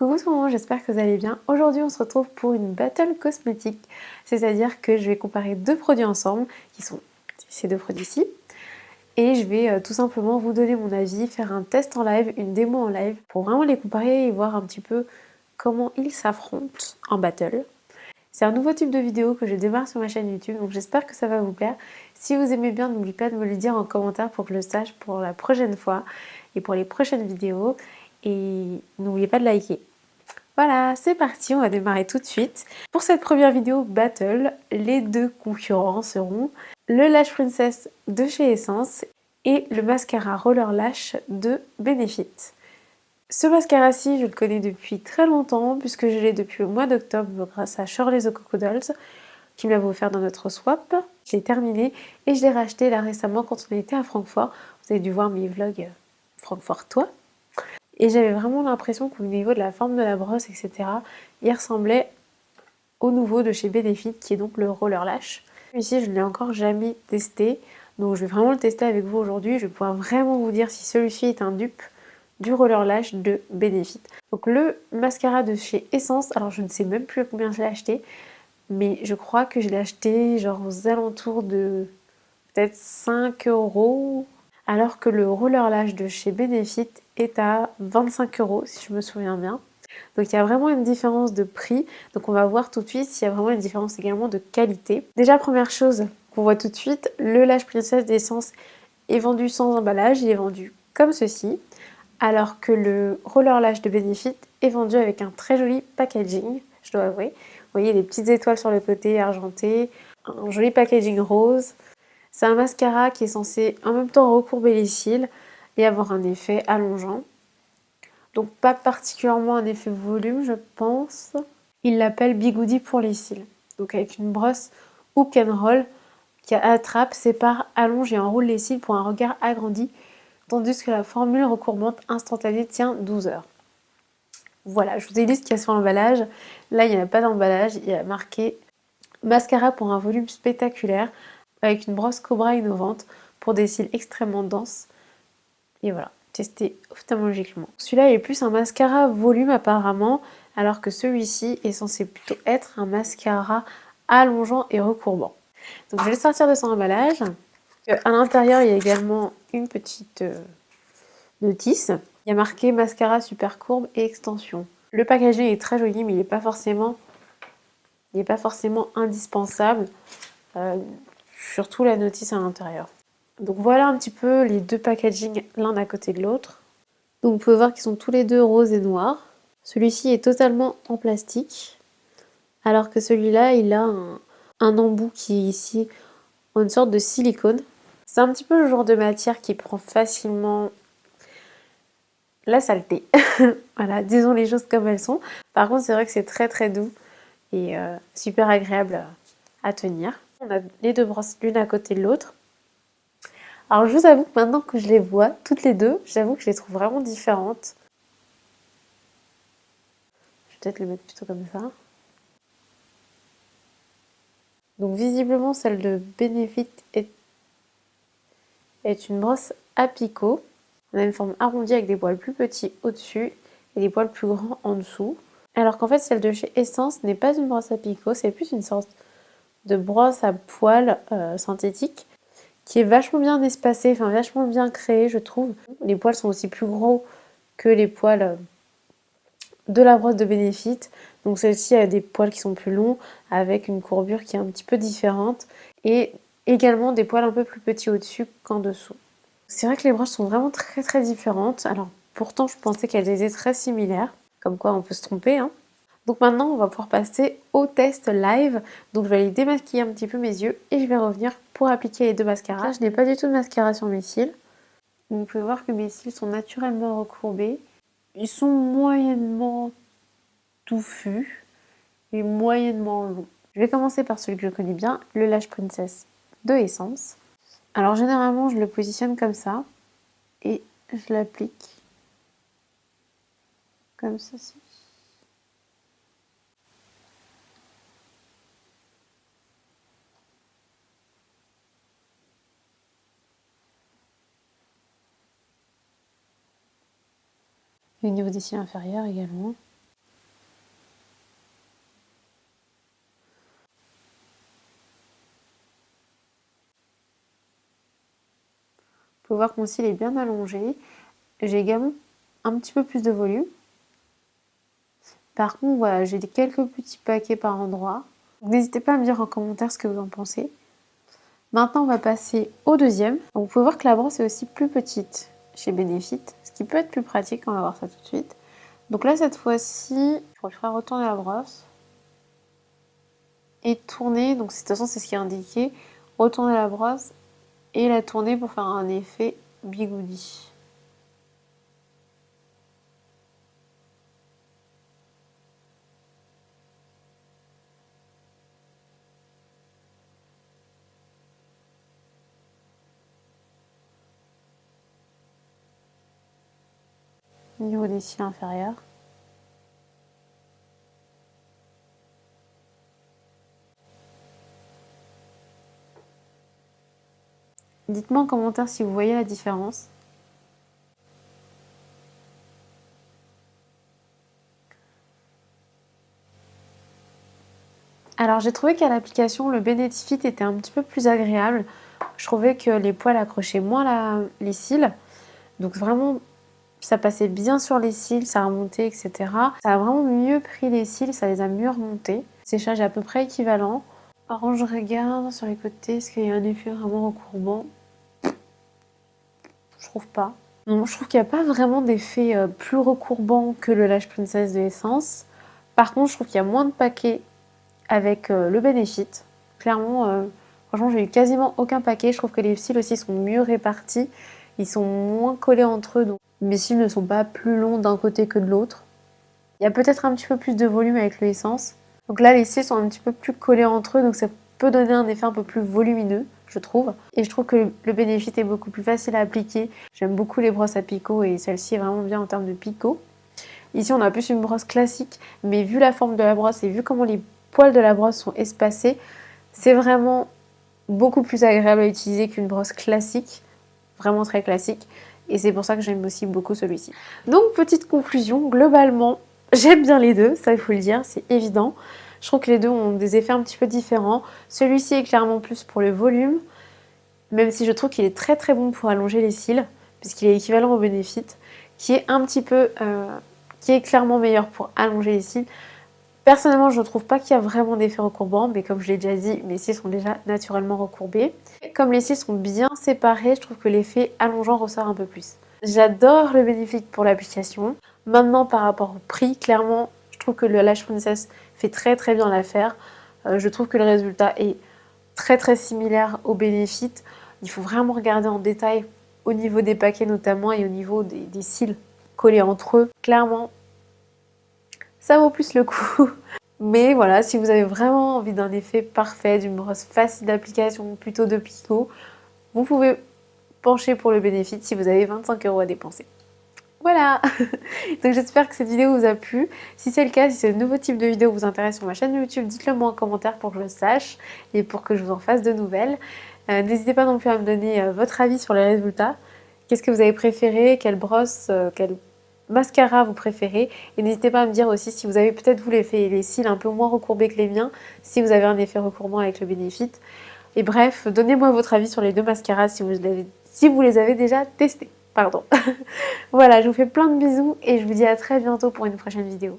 Coucou tout le monde, j'espère que vous allez bien. Aujourd'hui on se retrouve pour une battle cosmétique, c'est-à-dire que je vais comparer deux produits ensemble, qui sont ces deux produits-ci, et je vais tout simplement vous donner mon avis, faire un test en live, une démo en live, pour vraiment les comparer et voir un petit peu comment ils s'affrontent en battle. C'est un nouveau type de vidéo que je démarre sur ma chaîne YouTube, donc j'espère que ça va vous plaire. Si vous aimez bien, n'oubliez pas de me le dire en commentaire pour que je le sache pour la prochaine fois et pour les prochaines vidéos. Et n'oubliez pas de liker. Voilà, c'est parti, on va démarrer tout de suite. Pour cette première vidéo battle, les deux concurrents seront le Lash Princess de chez Essence et le mascara Roller Lash de Benefit. Ce mascara-ci, je le connais depuis très longtemps puisque je l'ai depuis le mois d'octobre grâce à Shirley The Coco Dolls qui me l'avait offert dans notre swap. Je l'ai terminé et je l'ai racheté là récemment quand on était à Francfort. Vous avez dû voir mes vlogs Francfortois. Et j'avais vraiment l'impression qu'au niveau de la forme de la brosse, etc., il ressemblait au nouveau de chez Benefit, qui est donc le Roller Lash. Ici, je ne l'ai encore jamais testé, donc je vais vraiment le tester avec vous aujourd'hui. Je vais pouvoir vraiment vous dire si celui-ci est un dupe du Roller Lash de Benefit. Donc le mascara de chez Essence, alors je ne sais même plus à combien je l'ai acheté, mais je crois que je l'ai acheté genre aux alentours de peut-être 5 €, alors que le Roller Lash de chez Benefit est à 25 € si je me souviens bien. Donc il y a vraiment une différence de prix, donc on va voir tout de suite s'il y a vraiment une différence également de qualité. Déjà première chose qu'on voit tout de suite, le Lash Princess d'Essence est vendu sans emballage, il est vendu comme ceci, alors que le Roller Lash de Benefit est vendu avec un très joli packaging, je dois avouer. Vous voyez les petites étoiles sur le côté argenté, un joli packaging rose. C'est un mascara qui est censé en même temps recourber les cils et avoir un effet allongeant. Donc pas particulièrement un effet volume, je pense. Il l'appelle Bigoudi pour les cils. Donc avec une brosse hook and roll qui attrape, sépare, allonge et enroule les cils pour un regard agrandi, tandis que la formule recourbante instantanée tient 12 heures. Voilà, je vous ai dit ce qu'il y a sur l'emballage. Là, il n'y a pas d'emballage, il y a marqué mascara pour un volume spectaculaire avec une brosse Cobra innovante pour des cils extrêmement denses. Et voilà, testé ophtalmologiquement. Celui-là est plus un mascara volume apparemment, alors que celui-ci est censé plutôt être un mascara allongeant et recourbant. Donc je vais le sortir de son emballage. À l'intérieur, il y a également une petite notice. Il y a marqué mascara super courbe et extension. Le packaging est très joli, mais il n'est pas forcément indispensable. Surtout la notice à l'intérieur. Donc voilà un petit peu les deux packagings l'un à côté de l'autre. Donc vous pouvez voir qu'ils sont tous les deux roses et noirs. Celui-ci est totalement en plastique, alors que celui-là il a un embout qui est ici en une sorte de silicone. C'est un petit peu le genre de matière qui prend facilement la saleté. Voilà, disons les choses comme elles sont. Par contre c'est vrai que c'est très très doux et super agréable à tenir. On a les deux brosses l'une à côté de l'autre. Alors je vous avoue que maintenant que je les vois toutes les deux, j'avoue que je les trouve vraiment différentes. Je vais peut-être les mettre plutôt comme ça. Donc visiblement celle de Benefit est une brosse à picot. On a une forme arrondie avec des poils plus petits au-dessus et des poils plus grands en dessous. Alors qu'en fait celle de chez Essence n'est pas une brosse à picot, c'est plus une sorte de brosse à poils synthétique qui est vachement bien espacée, enfin vachement bien créée je trouve. Les poils sont aussi plus gros que les poils de la brosse de Benefit. Donc celle-ci a des poils qui sont plus longs avec une courbure qui est un petit peu différente et également des poils un peu plus petits au-dessus qu'en dessous. C'est vrai que les brosses sont vraiment très très différentes. Alors pourtant je pensais qu'elles étaient très similaires, comme quoi on peut se tromper hein. Donc maintenant on va pouvoir passer au test live. Donc je vais aller démaquiller un petit peu mes yeux et je vais revenir pour appliquer les deux mascaras. Là, je n'ai pas du tout de mascara sur mes cils. Donc vous pouvez voir que mes cils sont naturellement recourbés. Ils sont moyennement touffus et moyennement longs. Je vais commencer par celui que je connais bien, le Lash Princess de Essence. Alors généralement je le positionne comme ça et je l'applique comme ceci. Et au niveau des cils inférieurs également. faut voir que mon cil est bien allongé. J'ai également un petit peu plus de volume. Par contre, voilà, j'ai quelques petits paquets par endroit. N'hésitez pas à me dire en commentaire ce que vous en pensez. Maintenant, on va passer au deuxième. Donc, vous pouvez voir que la brosse est aussi plus petite chez Benefit, ce qui peut être plus pratique, on va voir ça tout de suite. Donc là, cette fois-ci, je ferai retourner la brosse et tourner. Donc, de toute façon, c'est ce qui est indiqué. Retourner la brosse et la tourner pour faire un effet bigoudi. Au niveau des cils inférieurs. Dites-moi en commentaire si vous voyez la différence. Alors j'ai trouvé qu'à l'application, le Benefit était un petit peu plus agréable. Je trouvais que les poils accrochaient moins les cils. Donc vraiment, ça passait bien sur les cils, ça remontait, etc. Ça a vraiment mieux pris les cils, ça les a mieux remontés. Le séchage est à peu près équivalent. Par contre, je regarde sur les côtés, est-ce qu'il y a un effet vraiment recourbant? Je trouve pas. Non, je trouve qu'il n'y a pas vraiment d'effet plus recourbant que le Lash Princess de Essence. Par contre, je trouve qu'il y a moins de paquets avec le Benefit. Clairement, franchement, j'ai eu quasiment aucun paquet. Je trouve que les cils aussi sont mieux répartis. Ils sont moins collés entre eux. Donc mes cils ne sont pas plus longs d'un côté que de l'autre. Il y a peut-être un petit peu plus de volume avec le Essence. Donc là, les cils sont un petit peu plus collés entre eux. Donc ça peut donner un effet un peu plus volumineux, je trouve. Et je trouve que le Benefit est beaucoup plus facile à appliquer. J'aime beaucoup les brosses à picot et celle-ci est vraiment bien en termes de picot. Ici, on a plus une brosse classique. Mais vu la forme de la brosse et vu comment les poils de la brosse sont espacés, c'est vraiment beaucoup plus agréable à utiliser qu'une brosse classique, vraiment très classique, et c'est pour ça que j'aime aussi beaucoup celui-ci. Donc petite conclusion, globalement j'aime bien les deux, ça il faut le dire, c'est évident. Je trouve que les deux ont des effets un petit peu différents. Celui-ci est clairement plus pour le volume, même si je trouve qu'il est très très bon pour allonger les cils, puisqu'il est équivalent au Benefit, qui est un petit peu, qui est clairement meilleur pour allonger les cils. Personnellement, je ne trouve pas qu'il y a vraiment d'effet recourbant, mais comme je l'ai déjà dit, mes cils sont déjà naturellement recourbés. Comme les cils sont bien séparés, je trouve que l'effet allongeant ressort un peu plus. J'adore le Benefit pour l'application. Maintenant, par rapport au prix, clairement, je trouve que le Lash Princess fait très très bien l'affaire. Je trouve que le résultat est très très similaire au Benefit. Il faut vraiment regarder en détail au niveau des paquets notamment et au niveau des cils collés entre eux. Clairement, ça vaut plus le coup. Mais voilà, si vous avez vraiment envie d'un effet parfait, d'une brosse facile d'application, plutôt de picot, vous pouvez pencher pour le Benefit si vous avez 25 € à dépenser. Voilà. Donc j'espère que cette vidéo vous a plu. Si c'est le cas, si ce nouveau type de vidéo vous intéresse sur ma chaîne YouTube, dites-le moi en commentaire pour que je le sache et pour que je vous en fasse de nouvelles. N'hésitez pas non plus à me donner votre avis sur les résultats. Qu'est-ce que vous avez préféré? Quelle brosse, quelle mascara vous préférez? Et n'hésitez pas à me dire aussi si vous avez peut-être vous les cils un peu moins recourbés que les miens, si vous avez un effet recourbant avec le Benefit. Et bref, donnez-moi votre avis sur les deux mascaras si vous les avez déjà testés. Pardon. Voilà, je vous fais plein de bisous et je vous dis à très bientôt pour une prochaine vidéo.